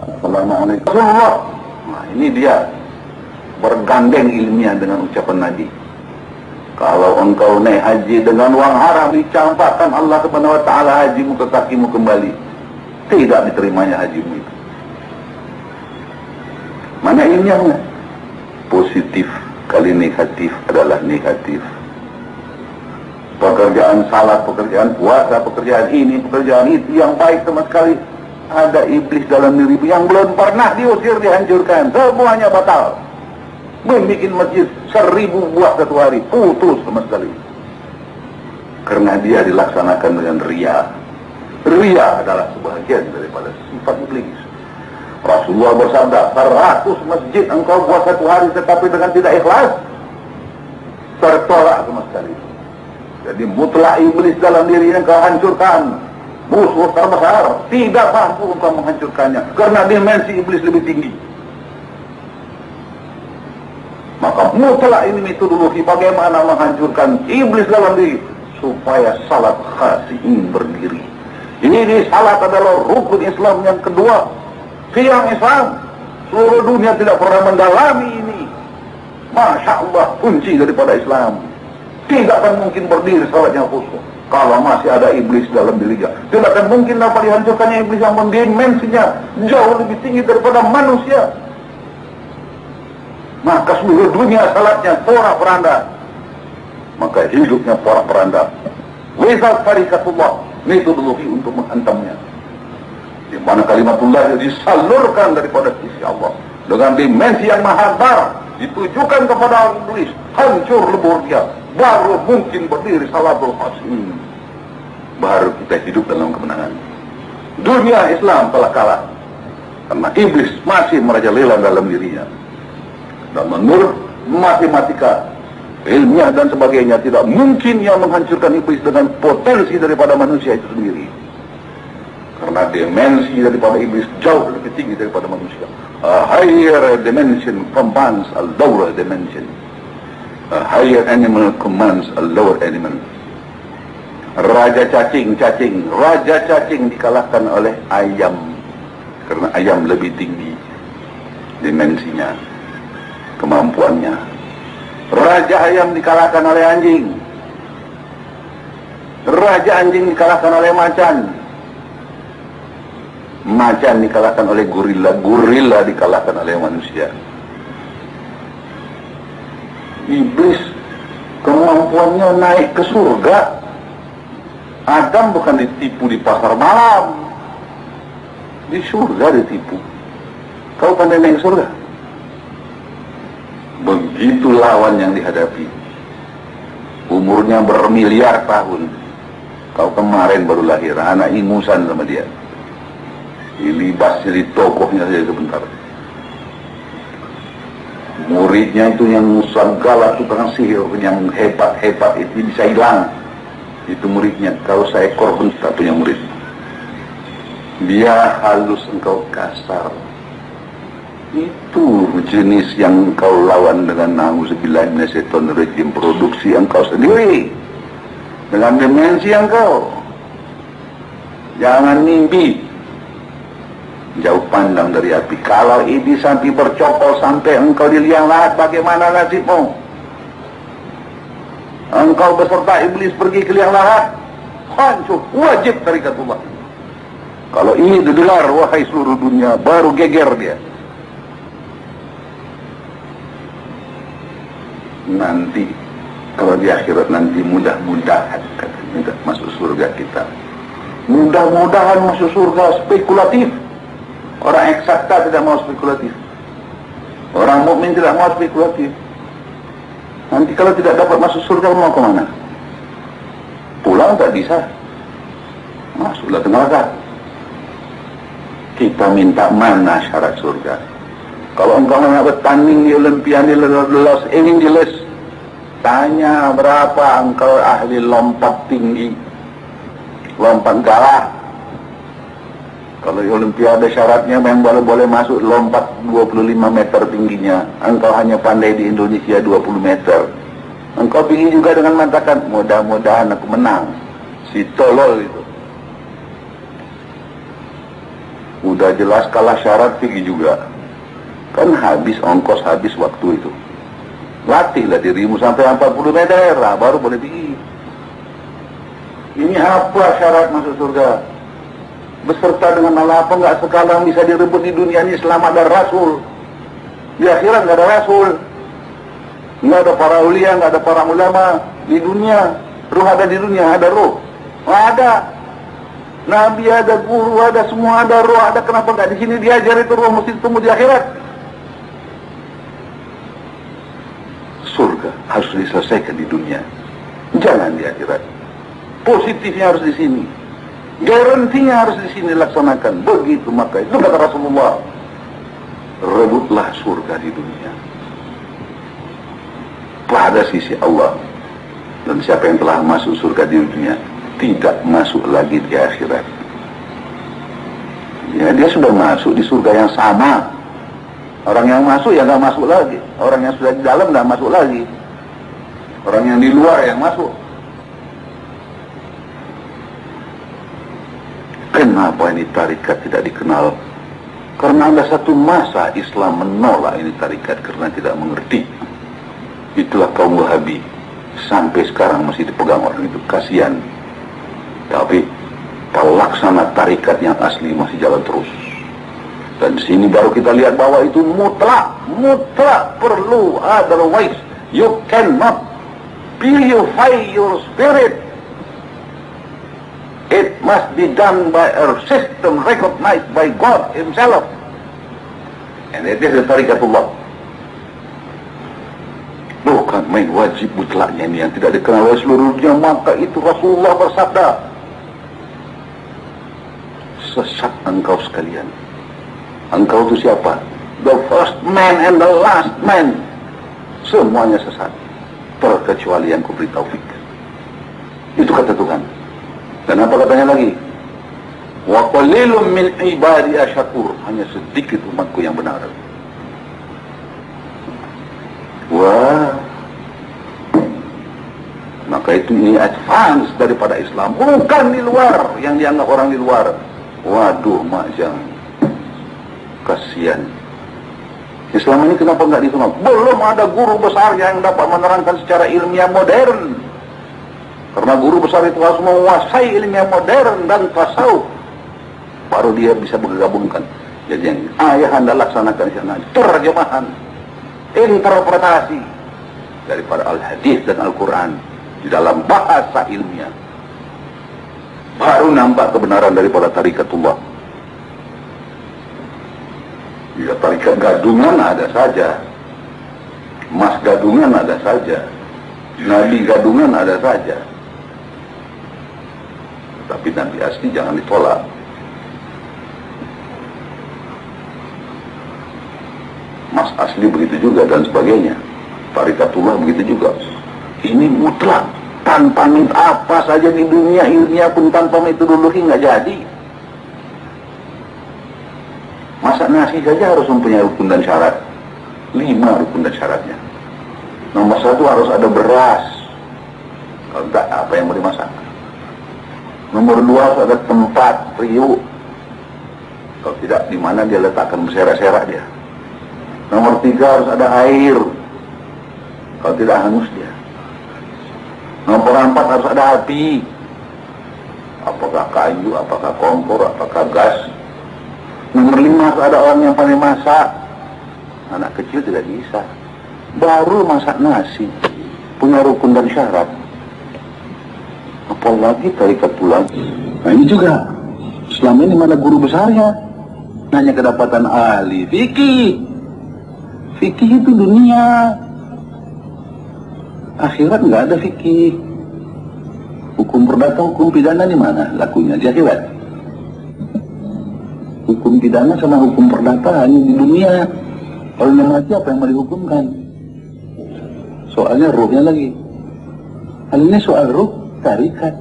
Assalamualaikum. Rasulullah. Nah, ini dia bergandeng ilmiah dengan ucapan Nabi. Kalau engkau naik haji dengan uang haram, dicampakkan Allah Subhanahu wa taala hajimu ke kakimu kembali. Tidak diterimanya hajimu itu. Mana ilmiahnya? Positif kali negatif adalah negatif. Pekerjaan salat, pekerjaan puasa, pekerjaan ini, pekerjaan itu yang baik sama sekali. Ada iblis dalam dirimu yang belum pernah diusir, dihancurkan. Semuanya batal. Membikin masjid 1000 buah satu hari, putus sama sekali. Karena dia dilaksanakan dengan ria. Ria adalah sebagian daripada sifat iblis. Rasulullah bersabda, 100 masjid engkau buat satu hari tetapi dengan tidak ikhlas, tertolak sama sekali. Jadi mutlak iblis dalam diri yang kau hancurkan. Musuh terbesar, tidak mampu engkau menghancurkannya karena dimensi iblis lebih tinggi. Maka mutlak ini metodologi bagaimana menghancurkan iblis dalam diri supaya salat khasi'in berdiri. Ini salat adalah rukun Islam yang kedua. Tiang Islam, seluruh dunia tidak pernah mendalami ini. Masya Allah, kunci daripada Islam. Tidak akan mungkin berdiri salatnya khusyuk kalau masih ada iblis dalam dirinya. Tidak akan mungkin dapat dihancurkannya iblis yang dimensinya jauh lebih tinggi daripada manusia. Maka seluruh dunia salatnya porak-poranda. Maka hidupnya porak-poranda. Wisal tarikatullah, metodologi untuk menghantamnya. Di mana kalimatullah disalurkan daripada sisi Allah dengan dimensi yang maha besar, ditujukan kepada iblis, hancur lebur dia. Baru mungkin berdiri salatul khasi'in. Baru kita hidup dalam kemenangan. Dunia Islam telah kalah karena iblis masih merajalela dalam dirinya. Dan menurut matematika, ilmiah dan sebagainya, tidak mungkin yang menghancurkan iblis dengan potensi daripada manusia itu sendiri. Karena dimensi daripada iblis jauh lebih tinggi daripada manusia. A higher dimension commands a lower dimension. A higher animal commands a lower animal. Raja cacing dikalahkan oleh ayam. Karena ayam lebih tinggi dimensinya, kemampuannya. Raja ayam dikalahkan oleh anjing. Raja anjing dikalahkan oleh macan. Macan dikalahkan oleh gorila. Gorila dikalahkan oleh manusia. Iblis kemampuannya naik ke surga. Adam bukan ditipu di pasar malam, di surga ditipu. Kau pandai naik ke surga? Begitu lawan yang dihadapi. Umurnya bermiliar tahun. Kau kemarin baru lahir, anak ingusan sama dia. Dilibas jadi tokohnya saja sebentar. Muridnya itu yang segala tukang sihir, yang hebat-hebat itu bisa hilang. Itu muridnya. Kau seekor pun tak punya murid. Dia halus, engkau kasar. Itu jenis yang engkau lawan dengan na'udzubillah minasyaitonir rajim, produksi engkau sendiri dengan dimensi engkau. Jangan mimpi jauh pandang dari api. Kalau iblis sampai bercokol sampai engkau di liang lahat, bagaimana nasibmu? Engkau beserta iblis pergi ke liang lahat, hancur, wajib tarikatullah. Kalau ini didengar wahai seluruh dunia, baru geger dia. Nanti kalau di akhirat nanti mudah-mudahan katanya masuk surga kita. Mudah-mudahan masuk surga spekulatif. Orang eksakta tidak mau spekulatif. Orang mukmin tidak mau spekulatif. Nanti kalau tidak dapat masuk surga mau kemana? Pulang tak bisa. Masuklah ke neraka. Kita minta mana syarat surga? Kalau engkau nak bertanding di Olimpiade Los Angeles, tanya berapa engkau ahli lompat tinggi, lompat galah. Kalau di Olimpiade syaratnya yang boleh masuk lompat 25 meter tingginya. Engkau hanya pandai di Indonesia 20 meter. Engkau ingin juga dengan mengatakan, mudah-mudahan aku menang. Si tolol itu. Sudah jelas kalah syarat fikih juga. Kan habis ongkos, habis waktu itu. Latihlah dirimu sampai 40 meter, baru boleh fikih. Ini apa syarat masuk surga? Beserta dengan Allah apa enggak sekarang bisa direbut di dunia ini selama ada Rasul. Di akhirat enggak ada Rasul. Enggak ada para ulia, enggak ada para ulama. Di dunia, ruh ada di dunia, ada ruh. Ada. Nabi ada, guru ada, semua ada, ruh ada. Kenapa enggak di sini diajar itu ruh mesti ketemu di akhirat? Surga harus diselesaikan di dunia. Jangan di akhirat. Positifnya harus di sini. Garantinya harus di sini laksanakan. Begitu maka itu kata Rasulullah. Rebutlah surga di dunia pada sisi Allah. Dan siapa yang telah masuk surga di dunia tidak masuk lagi di akhirat. Ya, dia sudah masuk di surga yang sama. Orang yang masuk ya nggak masuk lagi. Orang yang sudah di dalam nggak masuk lagi. Orang yang di luar yang masuk. Kenapa ini tarikat tidak dikenal? Karena ada satu masa Islam menolak ini tarikat karena tidak mengerti. Itulah kaum Wahabi. Sampai sekarang masih dipegang orang itu. Kasihan. Tapi pelaksana tarikat yang asli masih jalan terus. Dan di sini baru kita lihat bahwa itu mutlak perlu. Otherwise you cannot purify your spirit. It must be done by a system recognized by God Himself. And it is the tarikatullah. Bukan main wajib mutlaknya ini yang tidak dikenal oleh seluruh dunia. Maka itu Rasulullah bersabda, sesat engkau sekalian. Engkau itu siapa? The first man and the last man. Semuanya sesat, terkecuali yang kuberi taufik. Itu kata Tuhan. Dan apa katanya lagi? Wa qalilum min ibadi asyakur. Hanya sedikit umatku yang benar. Wah, maka itu ini advance daripada Islam. Bukan di luar, yang dianggap orang di luar. Waduh, makjang. Kasihan. Islam ini kenapa enggak dikenal? Belum ada guru besar yang dapat menerangkan secara ilmiah modern. Karena guru besar itu harus menguasai ilmiah modern dan tasawuf. Baru dia bisa menggabungkan. Jadi yang ayah anda laksanakan di sana, terjemahan, interpretasi daripada Al-Hadis dan Al-Quran di dalam bahasa ilmiah. Baru nampak kebenaran daripada tarikatullah. Ya, tarikat gadungan ada saja, mas gadungan ada saja, nabi gadungan ada saja. Tapi nabi asli jangan ditolak. Mas asli begitu juga dan sebagainya. Tarikatullah begitu juga. Ini mutlak, tanpa apa saja di dunia ilmiah pun tanpa metodologi nggak jadi. Masak nasi saja harus mempunyai rukun dan syarat. 5 rukun dan syaratnya. Nomor 1 harus ada beras. Kalau tidak, apa yang mau dimasak? Nomor 2 harus ada tempat, riuk. Kalau tidak, di mana dia letakkan berserak-serak dia. Nomor 3 harus ada air. Kalau tidak, hangus dia. Nomor 4 harus ada api. Apakah kayu, apakah kompor, apakah gas. Nomor 5 harus ada orang yang pandai masak. Anak kecil tidak bisa. Baru masak nasi, punya rukun dan syarat. Apalagi tarikatullah. Nah ini juga. Selama ini mana guru besarnya? Hanya kedapatan ahli fikih. Fikih itu dunia. Akhirat nggak ada fikih. Hukum perdata, hukum pidana di mana lakunya? Di akhirat. Hukum pidana sama hukum perdata hanya di dunia. Kalau udah mati apa yang mau dihukumkan? Soalnya ruhnya lagi. Hal ini soal ruh tarikat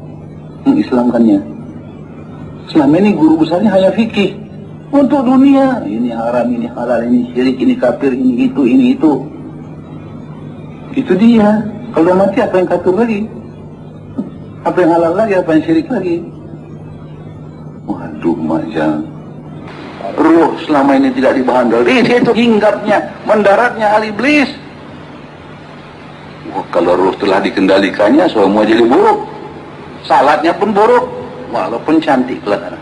mengislamkannya. Selama ini guru besarnya hanya fikih untuk dunia. Ini haram, ini halal, ini syirik, ini kafir, ini itu. Itu dia. Kalau udah mati apa yang kafir lagi? Apa yang halal lagi? Apa yang syirik lagi? Waduh, macam ruh selama ini tidak dihandle. Itu hinggapnya, mendaratnya al-iblis. Wah, kalau ruh telah dikendalikannya, semua jadi buruk. Salatnya pun buruk, walaupun cantik kelihatan.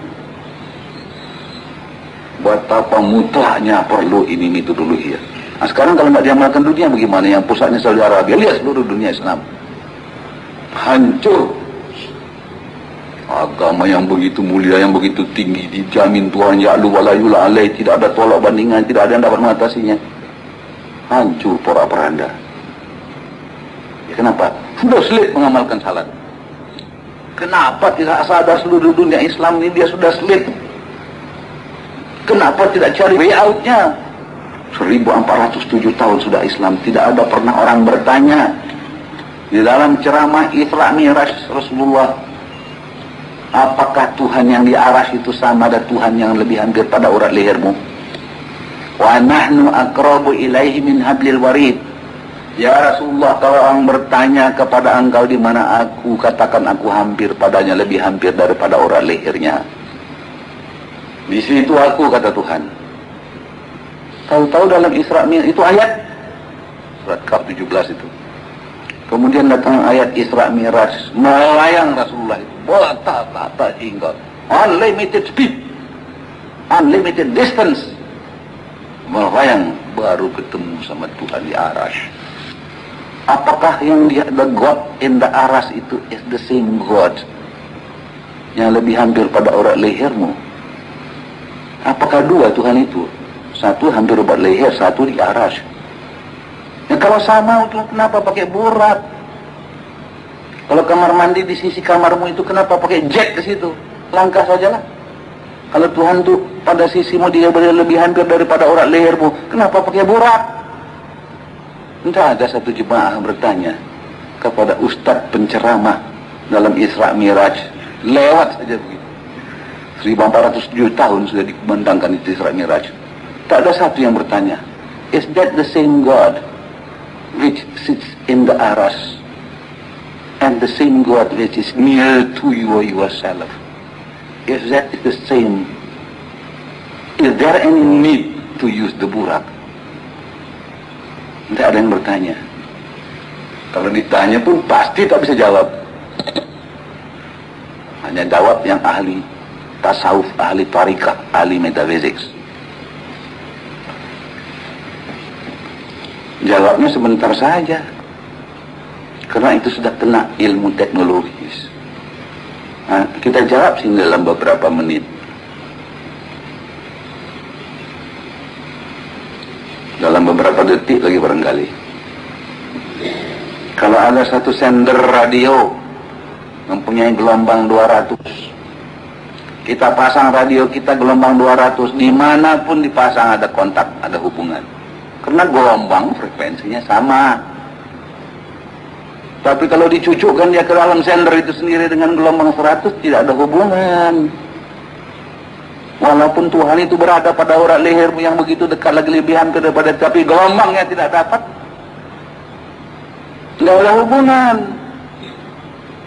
Betapa mutlaknya perlu ini metodologi ya. Nah, sekarang kalau nggak diamalkan dunia bagaimana? Yang pusatnya Saudi Arabia, lihat seluruh dunia Islam hancur. Agama yang begitu mulia, yang begitu tinggi, dijamin Tuhan ya'lu wa la yula alaih, tidak ada tolak bandingan, tidak ada yang dapat mengatasinya. Hancur porak-poranda. Ya, kenapa? Sudah sulit mengamalkan salat. Kenapa tidak sadar seluruh dunia Islam ini dia sudah sulit? Kenapa tidak cari way out-nya? 1407 tahun sudah Islam, tidak ada pernah orang bertanya di dalam ceramah Isra Mi'raj Rasulullah, apakah Tuhan yang di aras itu sama ada Tuhan yang lebih hampir pada urat lehermu? Wa nahnu aqrabu ilaihi min hablil warid. Ya Rasulullah, kalau orang bertanya kepada engkau di mana aku, katakan aku hampir padanya, lebih hampir daripada urat lehernya. Di situ aku, kata Tuhan. Tahu-tahu dalam Isra Mi'raj itu ayat surat Kahf 17 itu. Kemudian datang ayat Isra Mi'raj, melayang Rasulullah itu, bertata hingga unlimited speed, unlimited distance, melayang baru ketemu sama Tuhan di Arash. Apakah yang the God in the Arash itu is the same God yang lebih hampir pada urat lehermu? Apakah dua Tuhan itu? Satu hampir urat leher, satu di Arash. Ya, kalau sama, kenapa pakai burat? Kalau kamar mandi di sisi kamarmu itu, kenapa pakai jet ke situ? Langkah sajalah. Kalau Tuhan tuh pada sisimu dia lebih hampir daripada urat lehermu, kenapa pakai burat? Entah ada satu jemaah bertanya kepada ustadz penceramah dalam Isra Mi'raj, lewat saja begitu. 1407 tahun sudah dikumandangkan itu Isra Mi'raj. Tak ada satu yang bertanya, is that the same God which sits in the Arash and the same God which is near to you yourself? If that is the same, is there any need to use the burak? Tidak ada yang bertanya. Kalau ditanya pun pasti tak bisa jawab. Hanya jawab yang ahli tasawuf, ahli tarikat, ahli metafisik. Jawabnya sebentar saja, karena itu sudah kena ilmu teknologis. Nah, kita jawab sih dalam beberapa menit. Dalam beberapa detik lagi barangkali. Kalau ada satu sender radio mempunyai gelombang 200, kita pasang radio kita gelombang 200, dimanapun dipasang ada kontak, ada hubungan. Karena gelombang frekuensinya sama. Tapi kalau dicucukkan dia ke dalam sender itu sendiri dengan gelombang 100, tidak ada hubungan. Walaupun Tuhan itu berada pada urat lehermu yang begitu dekat, lagi lebih hampir daripada, tapi gelombangnya tidak dapat, tidak ada hubungan.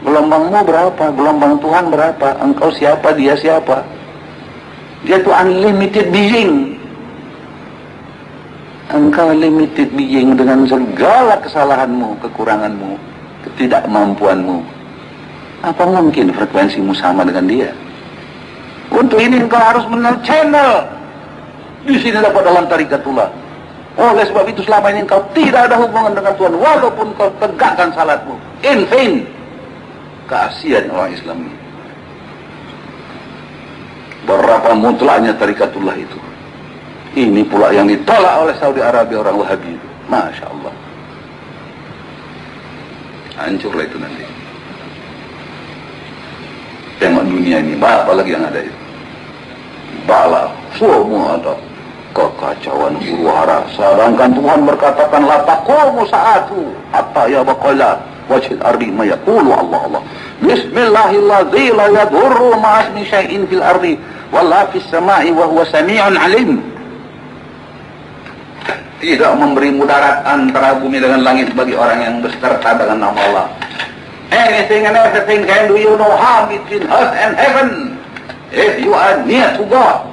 Gelombangmu berapa? Gelombang Tuhan berapa? Engkau siapa? Dia siapa? Dia itu unlimited being. Engkau limited being dengan segala kesalahanmu, kekuranganmu, ketidakmampuanmu. Apa mungkin frekuensimu sama dengan dia? Untuk ini engkau harus mengenal channel. Di sini dapat dalam tarikatullah. Oleh sebab itu selama ini engkau tidak ada hubungan dengan Tuhan, walaupun kau tegakkan salatmu in vain. Kasihan orang Islam ini. Berapa mutlaknya tarikatullah itu. Ini pula yang ditolak oleh Saudi Arabia, orang Wahabi. Masya Allah. Hancurlah itu nanti. Tengok dunia ini, apa lagi yang ada itu? Bala, semua ada kekacauan huru hara. Sedangkan Tuhan berkatakan, la taqumu sa'atu hatta yabqala wajhil ardi ma yaqulu Allah. Bismillahilladzi la yadurru ma'asmi syai'in fil ardi wala fis sama'i wa huwa sami'un alim. Tidak memberi mudarat antara bumi dengan langit bagi orang yang berserta dengan nama Allah. Anything and everything can do you no harm between earth and heaven if you are near to God.